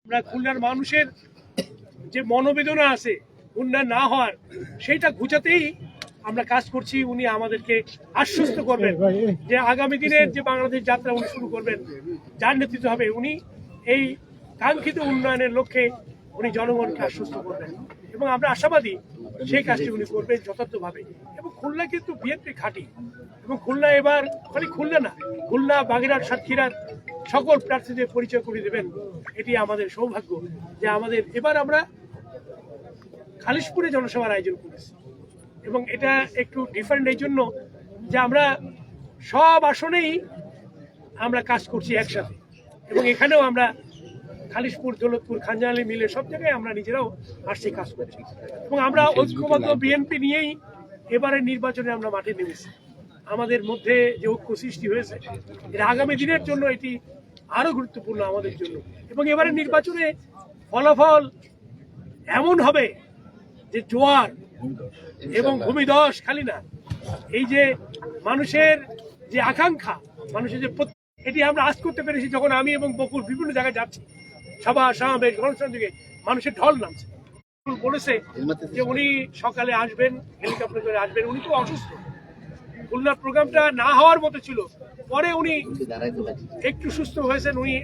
আমরা খুলনার মানুষের যে মনোবেদনা আছে উন্নয়ন না হওয়ার সেইটা ঘুচাতেই আমরা কাজ করছি। উনি আমাদেরকে আশ্বস্ত করবেন যে আগামী দিনের যে বাংলাদেশ যাত্রা উনি শুরু করবেন, যার নেতৃত্ব হবে, উনি এই কাঙ্ক্ষিত উন্নয়নের লক্ষ্যে উনি জনগণকে আশ্বস্ত করবেন এবং আমরা আশাবাদী সেই কাজটি উনি করবেন যথার্থভাবে। এবং খুলনা কিন্তু বিএনপি ঘাঁটি এবং খুলনা এবার খালি খুলনা না, খুলনা, বাগেরহাট, সাতক্ষীরার সকল প্রার্থীদের পরিচয় করে দেবেন। এটি আমাদের সৌভাগ্য যে এবার আমরা খালিশপুরে জনসভার আয়োজন করেছি এবং এটা একটু ডিফারেন্ট এই জন্য যে আমরা সব আসনেই আমরা কাজ করছি একসাথে এবং এখানেও আমরা খালিশপুর, দৌলতপুর, খানজাহানি মিলে সব জায়গায় আমরা নিজেরাও আসছি, কাজ করছি এবং আমরা ঐক্যবদ্ধ বিএনপি নিয়েই এবারের নির্বাচনে আমরা মাঠে নেমেছি। আমাদের মধ্যে যে ঐক্য সৃষ্টি হয়েছে এটা আগামী দিনের জন্য এটি আরো গুরুত্বপূর্ণ আমাদের জন্য এবং এবারের নির্বাচনে ফলাফল এমন হবে যে জোয়ার এবং ভূমিধস খালি না, এই যে মানুষের যে আকাঙ্ক্ষা, মানুষের যে এটি আমরা আজ করতে পেরেছি যখন আমি এবং বকুল বিভিন্ন জায়গায় যাচ্ছি, সভা সমাবেশ গণসভা থেকে মানুষের ঢল নামছে। বলেছে যে উনি সকালে আসবেন, হেলিকপ্টার করে আসবেন, উনি তো অসুস্থ, খুলনার প্রোগ্রামটা না হওয়ার মতো ছিল, পরে উনি একটু সুস্থ হয়েছেন। উনি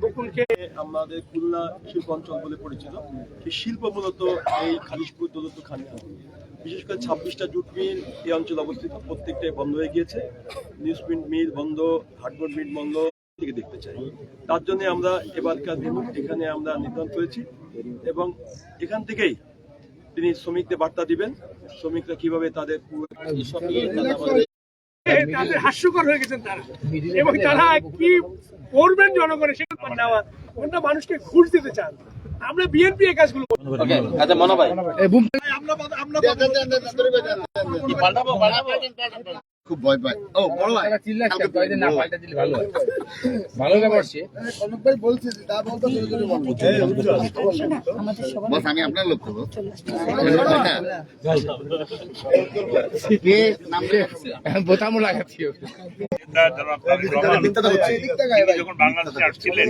বকুলকে আমাদের খুলনা শিল্প অঞ্চল বলে পরিচিত, সেই শিল্প মূলত এই খালিশপুর, দৌলতপুর, খানজাহানি, বিশেষ করে 26টা জুট মিল এই অঞ্চলে অবস্থিত, প্রত্যেকটাই বন্ধ হয়ে গিয়েছে। নিউজ প্রিন্ট মিল বন্ধ, হার্ডবোর্ড মিল বন্ধ থেকে দেখতে চাই। তার জন্য আমরা এবারকার দিন এখানে আমরা নির্ধারণ করেছি এবং এখান থেকেই তিনি শ্রমিকদের বার্তা দিবেন, শ্রমিকরা কিভাবে তাদের হাস্যকর হয়ে গেছেন তারা এবং তারা কি করবেন জনগণের সেটা নেওয়া, ওটা মানুষকে ঘুষ দিতে চান। আমরা বিএনপি এই কাজগুলো খুব ভয় পায়। ও বড় ভাই না, পাল্টা দিলে ভালো হয়, ভালো ব্যাপার। সে কনক ভাই বলছে যে তা বলতো জোরে বলবো। বস আমি আপনার লোক করব, কে নাম বোতামও লাগাচ্ছি। যখন বাংলাদেশে আসছিলেন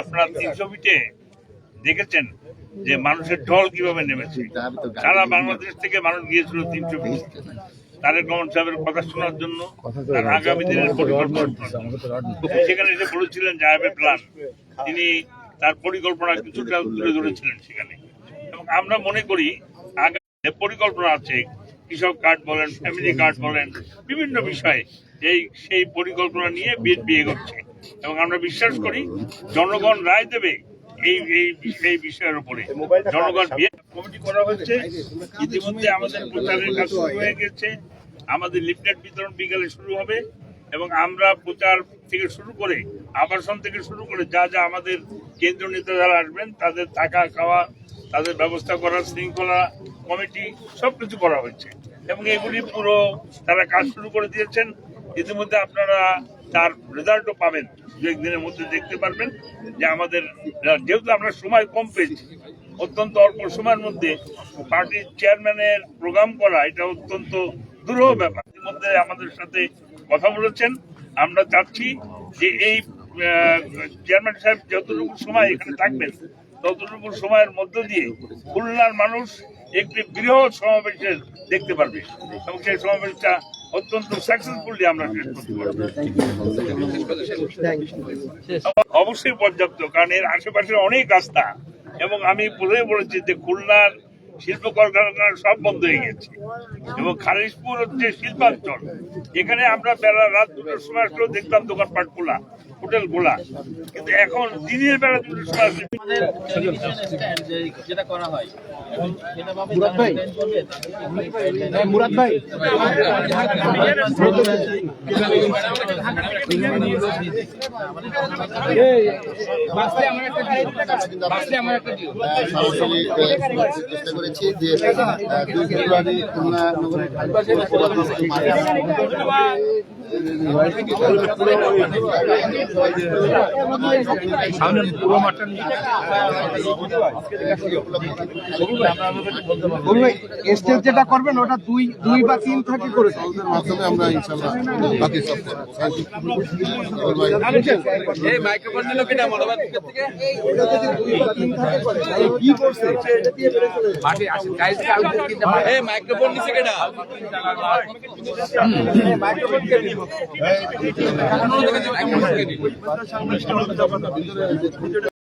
আপনারা 300 ফিটে দেখেছেন যে মানুষের ঢল কিভাবে নেমেছে। সারা বাংলাদেশ থেকে মানুষ গিয়েছিল 300 ফিট তারেক রহমান সাহেবের কথা শোনার জন্য, তার আগামী দিনের পরিকল্পনা। সেখানে এসে বলেছিলেন যে আই হ্যাভ এ প্ল্যান, তিনি তার পরিকল্পনা কিছুটা তুলে ধরেছিলেন সেখানে। এবং আমরা মনে করি আগামী পরিকল্পনা আছে, কৃষক কার্ড বলেন, ফ্যামিলি কার্ড বলেন, বিভিন্ন বিষয়ে সেই পরিকল্পনা নিয়ে বিএনপি এগোচ্ছে এবং আমরা বিশ্বাস করি জনগণ রায় দেবে এই বিষয়ের উপরে। জনগণ কমিটি করা হয়েছে, ইতিমধ্যে আমাদের প্রচারের কাজ শুরু হয়ে গেছে, আমাদের লিফলেট বিতরণ বিকালে শুরু হবে এবং আমরা প্রচার থেকে শুরু করে আবাসন থেকে শুরু করে যা যা আমাদের কেন্দ্রীয় নেতা যারা আসবেন তাদের থাকা খাওয়া, তাদের ব্যবস্থা করার শৃঙ্খলা কমিটি সবকিছু করা হয়েছে এবং এগুলি পুরো তারা কাজ শুরু করে দিয়েছেন। ইতিমধ্যে আপনারা তার রেজাল্টও পাবেন, দু একদিনের মধ্যে দেখতে পারবেন যে আমাদের, যেহেতু আমরা সময় কম পেয়েছি, অত্যন্ত অল্প সময়ের মধ্যে পার্টির চেয়ারম্যানের প্রোগ্রাম করা এটা অত্যন্ত দুরূহ ব্যাপার। এর মধ্যে আমাদের সাথে কথা বলেছেন, আমরা চাচ্ছি যে এই চেয়ারম্যান সাহেব যতটুকু সময় এখানে থাকবেন ততটুকু সময়ের মধ্য দিয়ে খুলনার মানুষ একটি বৃহৎ সমাবেশের দেখতে পারবে এবং সেই সমাবেশটা অত্যন্ত সাকসেসফুলি আমরা শেষ করতে পারবো। অবশ্যই পর্যাপ্ত, কারণ এর আশেপাশে অনেক রাস্তা এবং আমি বলেছি যে খুলনার শিল্প কলকারখানা সব বন্ধ হয়ে গেছে এবং খালিশপুর হচ্ছে শিল্পাঞ্চল। এখানে আমরা বেলা রাত 2টার সময় আসলেও দেখতাম দোকানপাট খোলা, হোটেল খোলা, কিন্তু এখন দিনের বেলা 2টার সময় যেটা করা হয় মুরাদ ভাই চেষ্টা করেছি যে 2 ফেব্রুয়ারি খুলনা নগরের স্টেজ যেটা করবেন ওটা দুই বা তিন থাকে করে মাধ্যমে আমরা ইনশাআল্লাহ বাকি সব এই মাইক্রোফোন নিল কিনা মনোবাদ থেকে কি করছে মাটি আসে গাইস এই মাইক্রোফোন নিছে কেডা মাইক্রোফোন কে নিব মাইক্রোফোন কে নিব